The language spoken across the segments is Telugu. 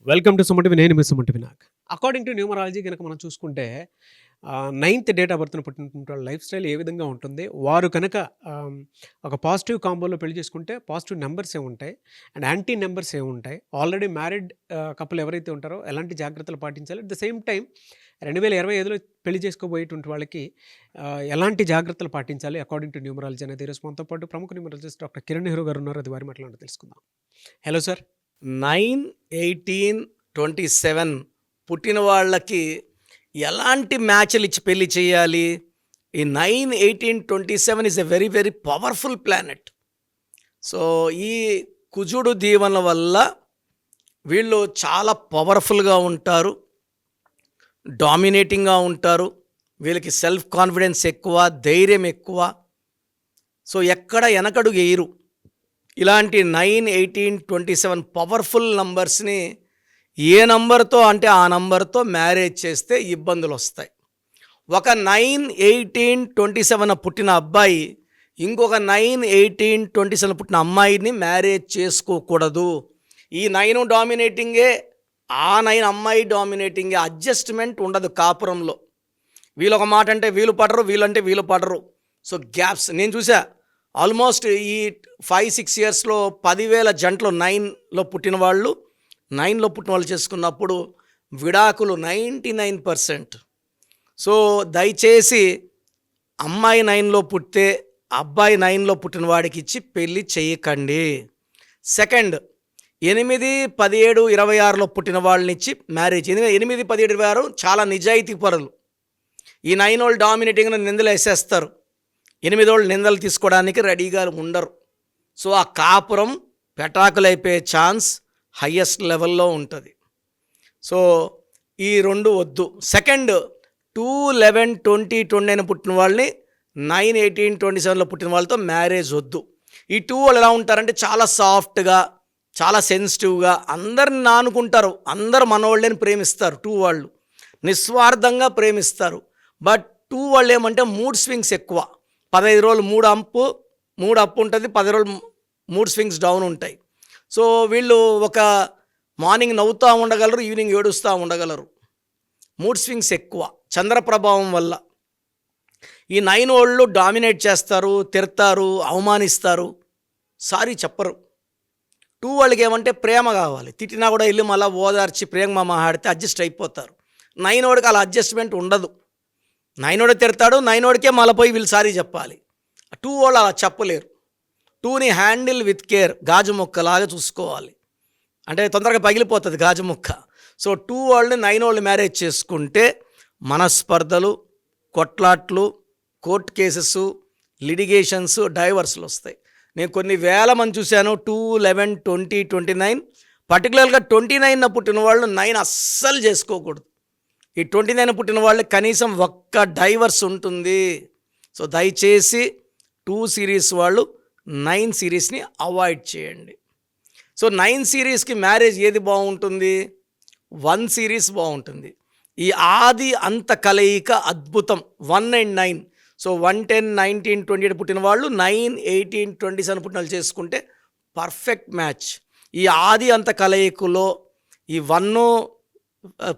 Welcome to Suman TV. నేను మీ Suman Vinayak. According to numerology గనక మనం చూసుకుంటే 9th డేట్ ఆఫ్ బర్త్‌న పుట్టినటువంటి వాళ్ళ లైఫ్ స్టైల్ ఏ విధంగా ఉంటుంది? వారు కనుక ఒక పాజిటివ్ కాంబోలో పెళ్లి చేసుకుంటే పాజిటివ్ నంబర్స్ ఏముంటాయి? అండ్ యాంటీ నంబర్స్ ఏముంటాయి? ఆల్రెడీ మ్యారీడ్ కపుల్ ఎవరైతే ఉంటారో ఎలాంటి జాగ్రత్తలు పాటించాలి? అట్ ద సేమ్ టైమ్ 2025లో పెళ్లి చేసుకోబోయేటువంటి వాళ్ళకి ఎలాంటి జాగ్రత్తలు పాటించాలి అకార్డింగ్ టు న్యూమరాలజీ అనేది ఈరోజు మనతో పాటు ప్రముఖ న్యూమరాలజిస్ట్ డాక్టర్ కిరణ్ నెహ్రూ గారు ఉన్నారు. అది వారి మాటల్లో తెలుసుకుందాం. Hello sir. 9/18/27 పుట్టిన వాళ్ళకి ఎలాంటి మ్యాచ్లు ఇచ్చి పెళ్లి చేయాలి? ఈ 9/18/27 is a very very powerful planet. So ఈ కుజుడు దీవెన వల్ల వీళ్ళు చాలా పవర్ఫుల్గా ఉంటారు, డామినేటింగ్గా ఉంటారు. వీళ్ళకి సెల్ఫ్ కాన్ఫిడెన్స్ ఎక్కువ, ధైర్యం ఎక్కువ. సో ఎక్కడ వెనకడుగు వేయరు. ఇలాంటి 9/18/27 పవర్ఫుల్ నంబర్స్ని ఏ నంబర్తో అంటే ఆ నంబర్తో మ్యారేజ్ చేస్తే ఇబ్బందులు వస్తాయి. ఒక 9/18/27 పుట్టిన అబ్బాయి ఇంకొక 9/18/27 పుట్టిన అమ్మాయిని మ్యారేజ్ చేసుకోకూడదు. ఈ 9 డామినేటింగే, ఆ 9 అమ్మాయి డామినేటింగే. అడ్జస్ట్మెంట్ ఉండదు కాపురంలో. వీళ్ళు ఒక మాట అంటే వీళ్ళు పడరు, వీళ్ళంటే వీళ్ళు పడరు. సో గ్యాప్స్ నేను చూసా. ఆల్మోస్ట్ ఈ 5-6 ఇయర్స్లో 10,000 జంటలు 9లో పుట్టిన వాళ్ళు చేసుకున్నప్పుడు విడాకులు 99%. సో దయచేసి అమ్మాయి 9లో పుట్టితే అబ్బాయి 9లో పుట్టిన వాడికి ఇచ్చి పెళ్ళి చేయకండి. సెకండ్, 8, 17, 26లో పుట్టిన వాళ్ళని ఇచ్చి మ్యారేజ్. 8, 17, 26 చాలా నిజాయితీ పరులు. ఈ 9 వాళ్ళు డామినేటింగ్గా నిందలు వేసేస్తారు. 8 వాళ్ళు నిందలు తీసుకోవడానికి రెడీగా ఉండరు. సో ఆ కాపురం పెటాకులైపోయే ఛాన్స్ హయ్యెస్ట్ లెవెల్లో ఉంటుంది. సో ఈ 2 వద్దు. సెకండ్, 2, 11, 20, 29 పుట్టిన వాళ్ళని 9/18/27లో పుట్టిన వాళ్ళతో మ్యారేజ్ వద్దు. ఈ 2 వాళ్ళు ఎలా ఉంటారంటే చాలా సాఫ్ట్గా, చాలా సెన్సిటివ్గా, అందరిని నానుకుంటారు. అందరు మనోళ్ళని ప్రేమిస్తారు. 2 వాళ్ళు నిస్వార్థంగా ప్రేమిస్తారు. బట్ 2 వాళ్ళు ఏమంటే మూడ్ స్వింగ్స్ ఎక్కువ. 15 రోజులు మూడు అప్ ఉంటుంది, 10 రోజులు మూడ్ స్వింగ్స్ డౌన్ ఉంటాయి. సో వీళ్ళు ఒక మార్నింగ్ నవ్వుతూ ఉండగలరు, ఈవినింగ్ ఏడుస్తూ ఉండగలరు. మూడ్ స్వింగ్స్ ఎక్కువ చంద్ర ప్రభావం వల్ల. ఈ 9 వాళ్ళు డామినేట్ చేస్తారు, తిడతారు, అవమానిస్తారు, సారీ చెప్పరు. 2 వాళ్ళకి ఏమంటే ప్రేమ కావాలి. తిట్టినా కూడా వెళ్ళి మళ్ళీ ఓదార్చి ప్రేమ మాట్లాడితే అడ్జస్ట్ అయిపోతారు. 9 వాడికి అలా అడ్జస్ట్మెంట్ ఉండదు. 9 వాడు తిడతాడు, 9 వాడికే మళ్ళీ పోయి వీళ్ళు సారీ చెప్పాలి. 2 వాళ్ళు అలా చెప్పలేరు. 2ని హ్యాండిల్ విత్ కేర్, గాజు మొక్కలాగా చూసుకోవాలి. అంటే తొందరగా పగిలిపోతుంది గాజు మొక్క. సో 2 వాళ్ళని 9 వాళ్ళు మ్యారేజ్ చేసుకుంటే మనస్పర్ధలు, కొట్లాట్లు, కోర్ట్ కేసెస్, లిటిగేషన్స్, డైవర్స్లు వస్తాయి. నేను కొన్ని వేల మంది చూశాను. 2, 11, 20, 29, పర్టికులర్గా 29 పుట్టిన వాళ్ళు 9 అస్సలు చేసుకోకూడదు. ఈ 29 పుట్టిన వాళ్ళకి కనీసం ఒక్క డైవర్స్ ఉంటుంది. సో దయచేసి 2 సిరీస్ వాళ్ళు 9 సిరీస్ని అవాయిడ్ చేయండి. సో 9 సిరీస్కి మ్యారేజ్ ఏది బాగుంటుంది? 1 సిరీస్ బాగుంటుంది. ఈ ఆది అంత కలయిక అద్భుతం. 1 and 9. సో 1, 10, 19, 28 పుట్టిన వాళ్ళు 9, 18, 27 పుట్టిన వాళ్ళు చేసుకుంటే పర్ఫెక్ట్ మ్యాచ్. ఈ ఆది అంత కలయికలో ఈ 1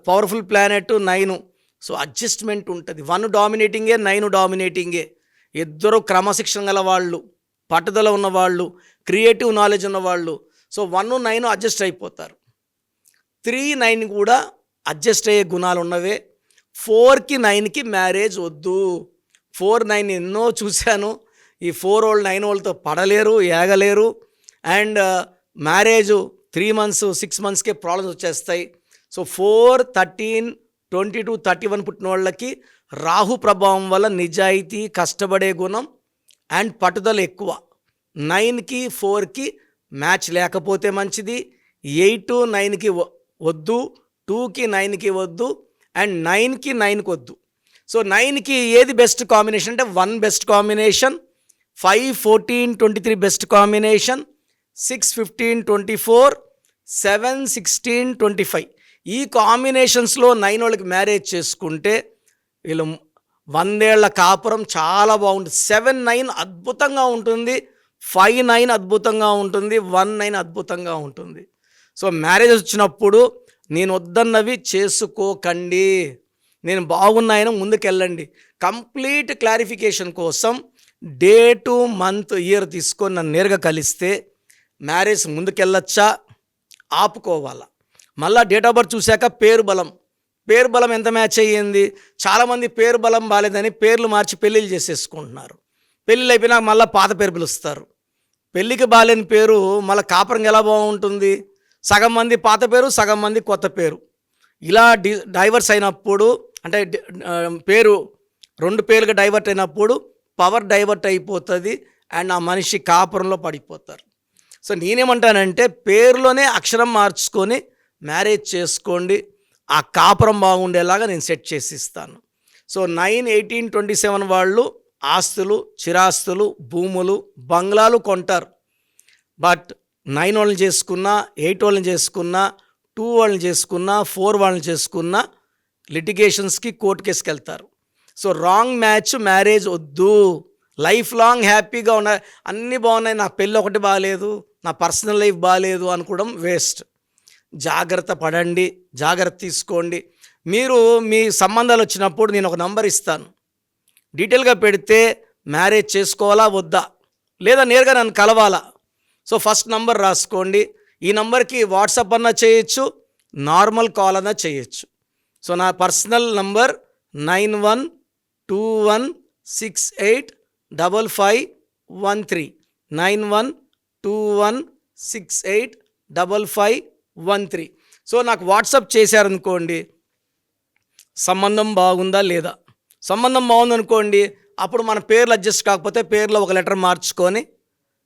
పవర్ఫుల్ ప్లానెట్, 9. సో అడ్జస్ట్మెంట్ ఉంటుంది. 1 డామినేటింగే, 9 డామినేటింగే. ఇద్దరు క్రమశిక్షణ గల వాళ్ళు, పట్టుదల ఉన్నవాళ్ళు, క్రియేటివ్ నాలెడ్జ్ ఉన్నవాళ్ళు. సో 1, 9 అడ్జస్ట్ అయిపోతారు. 3, 9 కూడా అడ్జస్ట్ అయ్యే గుణాలు ఉన్నవే. 4కి 9కి మ్యారేజ్ వద్దు. 4, 9 ఎన్నో చూశాను. ఈ 4 వాళ్ళు 9 వాళ్ళతో పడలేరు, ఏగలేరు. అండ్ మ్యారేజ్ 3 months, 6 monthsకే ప్రాబ్లమ్స్ వచ్చేస్తాయి. సో 4, 13, 22, 31 పుట్టిన వాళ్ళకి రాహు ప్రభావం వల్ల నిజాయితీ, కష్టపడే గుణం అండ్ పట్టుదల ఎక్కువ. 9కి 4కి మ్యాచ్ లేకపోతే మంచిది. 8, 9కి వద్దు, 2కి 9కి వద్దు, అండ్ 9కి 9కి వద్దు. సో 9కి ఏది బెస్ట్ కాంబినేషన్ అంటే 1 బెస్ట్ కాంబినేషన్, 5, 14, 23 బెస్ట్ కాంబినేషన్, 6, 15, 24, 7, 16, 25 ఈ కాంబినేషన్స్లో 9 వాళ్ళకి మ్యారేజ్ చేసుకుంటే వీళ్ళు 100 ఏళ్ల కాపురం చాలా బాగుంటుంది. 7, 9 అద్భుతంగా ఉంటుంది. 5, 9 అద్భుతంగా ఉంటుంది. 1, 9 అద్భుతంగా ఉంటుంది. సో మ్యారేజ్ వచ్చినప్పుడు నేను వద్దన్నవి చేసుకోకండి. నేను బాగున్నాయని ముందుకెళ్ళండి. కంప్లీట్ క్లారిఫికేషన్ కోసం డేటు, మంత్, ఇయర్ తీసుకొని నన్ను నేరుగా కలిస్తే మ్యారేజ్ ముందుకెళ్ళొచ్చా, ఆపుకోవాలా? మళ్ళీ డేట్ ఆఫ్ బర్త్ చూశాక పేరు బలం ఎంత మ్యాచ్ అయ్యింది? చాలామంది పేరు బలం బాలేదని పేర్లు మార్చి పెళ్ళిళ్ళు చేసేసుకుంటున్నారు. పెళ్ళిళ్ళు అయిపోయినాక మళ్ళీ పాత పేరు పిలుస్తారు. పెళ్ళికి బాలేని పేరు మళ్ళీ కాపురం ఎలా బాగుంటుంది? సగం మంది పాత పేరు, సగం మంది కొత్త పేరు. ఇలా డైవర్స్ అయినప్పుడు అంటే పేరు 2 పేర్లుగా డైవర్ట్ అయినప్పుడు పవర్ డైవర్ట్ అయిపోతుంది అండ్ ఆ మనిషి కాపురంలో పడిపోతారు. సో నేనేమంటానంటే పేరులోనే అక్షరం మార్చుకొని మ్యారేజ్ చేసుకోండి. ఆ కాపురం బాగుండేలాగా నేను సెట్ చేసి ఇస్తాను. సో 9/18/27 వాళ్ళు ఆస్తులు, చిరాస్తులు, భూములు, బంగ్లాలు కొంటారు. బట్ 9 వాళ్ళని చేసుకున్నా, 8 వాళ్ళని చేసుకున్నా, 2 వాళ్ళని చేసుకున్నా, 4 వాళ్ళని చేసుకున్నా లిటిగేషన్స్కి కోర్టు కేసుకి వెళ్తారు. సో రాంగ్ మ్యాచ్ మ్యారేజ్ వద్దు. లైఫ్ లాంగ్ హ్యాపీగా ఉన్న అన్నీ బాగున్నాయి, నా పెళ్ళి ఒకటి బాగాలేదు, నా పర్సనల్ లైఫ్ బాగాలేదు అనుకోవడం వేస్ట్. జాగ్రత్త పడండి, జాగ్రత్త తీసుకోండి. మీరు మీ సంబంధాలు వచ్చినప్పుడు నేను ఒక నంబర్ ఇస్తాను, డీటెయిల్గా పెడితే మ్యారేజ్ చేసుకోవాలా వద్దా, లేదా నేరుగా నన్ను కలవాలా. సో ఫస్ట్ నంబర్ రాసుకోండి. ఈ నంబర్కి వాట్సాప్ అన్నా చేయొచ్చు, నార్మల్ కాల్ అన్నా చేయొచ్చు. సో నా పర్సనల్ నంబర్ 9121685513 9121685513. సో నాకు వాట్సాప్ చేశారనుకోండి, సంబంధం బాగుందా లేదా, సంబంధం బాగుందనుకోండి, అప్పుడు మన పేర్లు అడ్జస్ట్ కాకపోతే పేర్లో ఒక లెటర్ మార్చుకొని,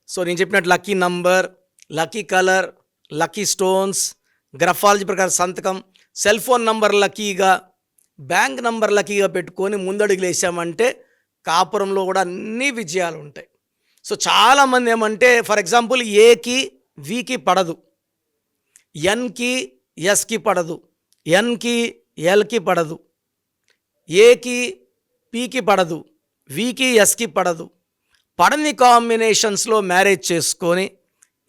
సో నేను చెప్పినట్టు lucky number, lucky colour, lucky stones, graphology ప్రకారం సంతకం, సెల్ ఫోన్ నంబర్ లక్కీగా, బ్యాంక్ నంబర్ లక్కీగా పెట్టుకొని ముందడుగులు వేసామంటే కాపురంలో కూడా అన్ని విజయాలు ఉంటాయి. సో చాలామంది ఏమంటే ఫర్ ఎగ్జాంపుల్ ఏకి వికి పడదు, ఎన్కి ఎస్కి పడదు, ఎన్కి ఎల్కి పడదు, ఏకి పీకి పడదు, వికి ఎస్కి పడదు. పడని కాంబినేషన్స్లో మ్యారేజ్ చేసుకొని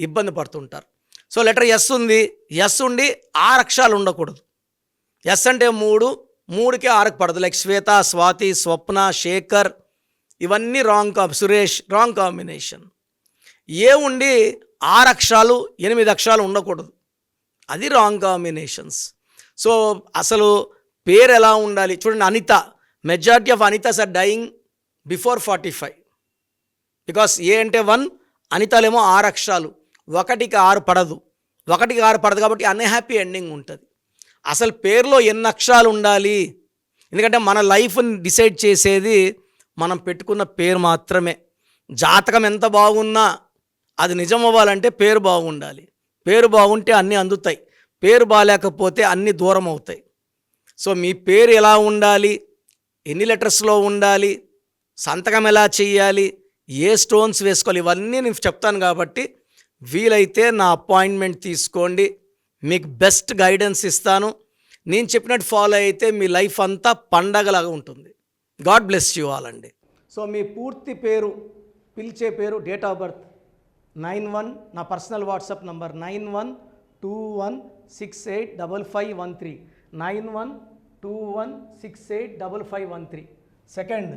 ఇబ్బంది పడుతుంటారు. సో లెటర్ ఎస్ ఉంది, ఎస్ ఉండి 6 అక్షరాలు ఉండకూడదు. ఎస్ అంటే 3, 3కి 6కి పడదు. లైక్ శ్వేత, స్వాతి, స్వప్న, శేఖర్, ఇవన్నీ సురేష్ రాంగ్ కాంబినేషన్. ఏ ఉండి 6 అక్షరాలు 8 అక్షరాలు ఉండకూడదు, అది రాంగ్ కాంబినేషన్స్. సో అసలు పేరు ఎలా ఉండాలి చూడండి. Anitha, majority of Anithas are dying before 45 because A అంటే 1, అనితలేమో 6 అక్షరాలు, 1కి 6 పడదు, 1కి 6 పడదు కాబట్టి అన్హ్యాపీ ఎండింగ్ ఉంటుంది. అసలు పేరులో ఎన్ని అక్షరాలు ఉండాలి, ఎందుకంటే మన లైఫ్ని డిసైడ్ చేసేది మనం పెట్టుకున్న పేరు మాత్రమే. జాతకం ఎంత బాగున్నా అది నిజం అవ్వాలంటే పేరు బాగుండాలి. పేరు బాగుంటే అన్నీ అందుతాయి, పేరు బాగాలేకపోతే అన్నీ దూరం అవుతాయి. సో మీ పేరు ఎలా ఉండాలి, ఎన్ని లెటర్స్లో ఉండాలి, సంతకం ఎలా చేయాలి, ఏ స్టోన్స్ వేసుకోవాలి, ఇవన్నీ నేను చెప్తాను. కాబట్టి వీలైతే నా అపాయింట్మెంట్ తీసుకోండి, మీకు బెస్ట్ గైడెన్స్ ఇస్తాను. నేను చెప్పినట్టు ఫాలో అయితే మీ లైఫ్ అంతా పండగలాగా ఉంటుంది. గాడ్ బ్లెస్ యూ ఆల్ అండి. సో మీ పూర్తి పేరు, పిలిచే పేరు, డేట్ ఆఫ్ బర్త్ 91, నా పర్సనల్ వాట్సాప్ నంబర్ 9121685513 9121685513. సెకండ్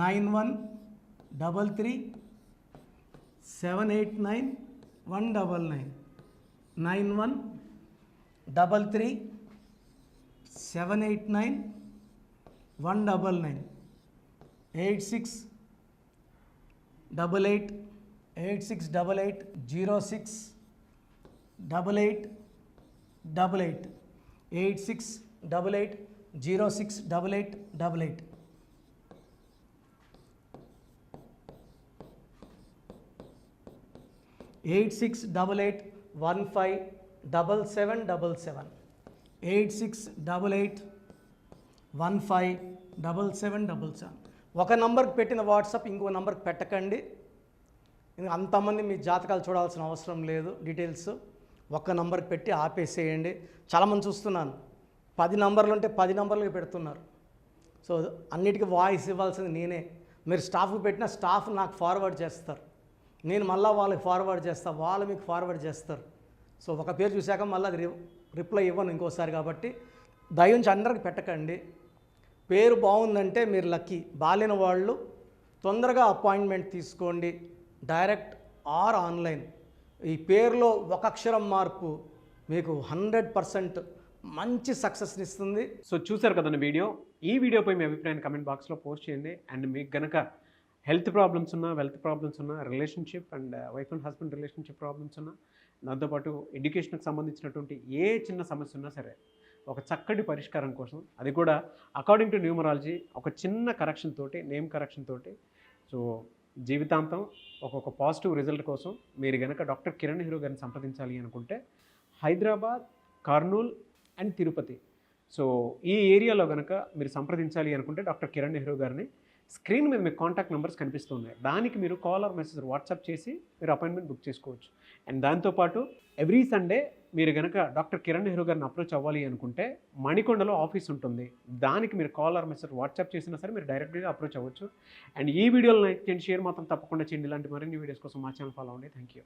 9133789199 9133789199 868886880688 8688068888 8688157777 8688157777. ఒక నంబర్కి పెట్టిన వాట్సాప్ ఇంకో నంబర్కి పెట్టకండి. అంతమంది మీ జాతకాలు చూడాల్సిన అవసరం లేదు. డీటెయిల్స్ ఒక్క నంబర్కి పెట్టి ఆపేసేయండి. చాలామంది చూస్తున్నాను 10 నంబర్లు ఉంటే 10 నంబర్లకి పెడుతున్నారు. సో అన్నిటికీ వాయిస్ ఇవ్వాల్సింది నేనే. మీరు స్టాఫ్కి పెట్టిన స్టాఫ్ నాకు ఫార్వర్డ్ చేస్తారు, నేను మళ్ళీ వాళ్ళకి ఫార్వర్డ్ చేస్తాను, వాళ్ళు మీకు ఫార్వర్డ్ చేస్తారు. సో ఒక పేరు చూశాక మళ్ళీ అది రిప్లై ఇవ్వను ఇంకోసారి, కాబట్టి దయించి అందరికి పెట్టకండి. పేరు బాగుందంటే మీరు లక్కీ. బాలేని వాళ్ళు తొందరగా అపాయింట్మెంట్ తీసుకోండి, డైరెక్ట్ ఆర్ ఆన్లైన్. ఈ పేరులో ఒక అక్షరం మార్పు మీకు 100% మంచి సక్సెస్ని ఇస్తుంది. సో చూసారు కదండి వీడియో. ఈ వీడియోపై మీ అభిప్రాయాన్ని కమెంట్ బాక్స్లో పోస్ట్ చేయండి. అండ్ మీకు గనక హెల్త్ ప్రాబ్లమ్స్ ఉన్నా, వెల్త్ ప్రాబ్లమ్స్ ఉన్నా, relationship and wife and husband relationship problems ఉన్నా, దాంతోపాటు ఎడ్యుకేషన్కి సంబంధించినటువంటి ఏ చిన్న సమస్య ఉన్నా సరే ఒక చక్కటి పరిష్కారం కోసం, అది కూడా అకార్డింగ్ టు న్యూమరాలజీ ఒక చిన్న కరెక్షన్ తోటి, నేమ్ కరెక్షన్ తోటి, సో జీవితాంతం ఒక పాజిటివ్ రిజల్ట్ కోసం మీరు కనుక డాక్టర్ కిరణ్ నెహ్రూ గారిని సంప్రదించాలి అనుకుంటే హైదరాబాద్, కర్నూల్ అండ్ తిరుపతి, సో ఈ ఏరియాలో కనుక మీరు సంప్రదించాలి అనుకుంటే డాక్టర్ కిరణ్ నెహ్రూ గారిని స్క్రీన్ మీద మీకు కాంటాక్ట్ నెంబర్స్ కనిపిస్తున్నాయి. దానికి మీరు కాల్ ఆర్ మెసేజ్ వాట్సాప్ చేసి మీరు అపాయింట్మెంట్ బుక్ చేసుకోవచ్చు. అండ్ దాంతోపాటు ఎవ్రీ సండే మీరు కనుక డాక్టర్ కిరణ్ నెహ్రూ గారిని అప్రోచ్ అవ్వాలి అనుకుంటే మణికొండలో ఆఫీస్ ఉంటుంది. దానికి మీరు కాల్ ఆర్ మెసేజ్ వాట్సాప్ చేసినా సరే మీరు డైరెక్ట్గా అప్రోచ్ అవ్వచ్చు. అండ్ ఈ వీడియోలో లైక్ చేయండి, షేర్ మాత్రం తప్పకుండా చేయండి. ఇలాంటి మరిన్ని వీడియోస్ కోసం మా ఛానల్ ఫాలో అవ్వండి. Thank you.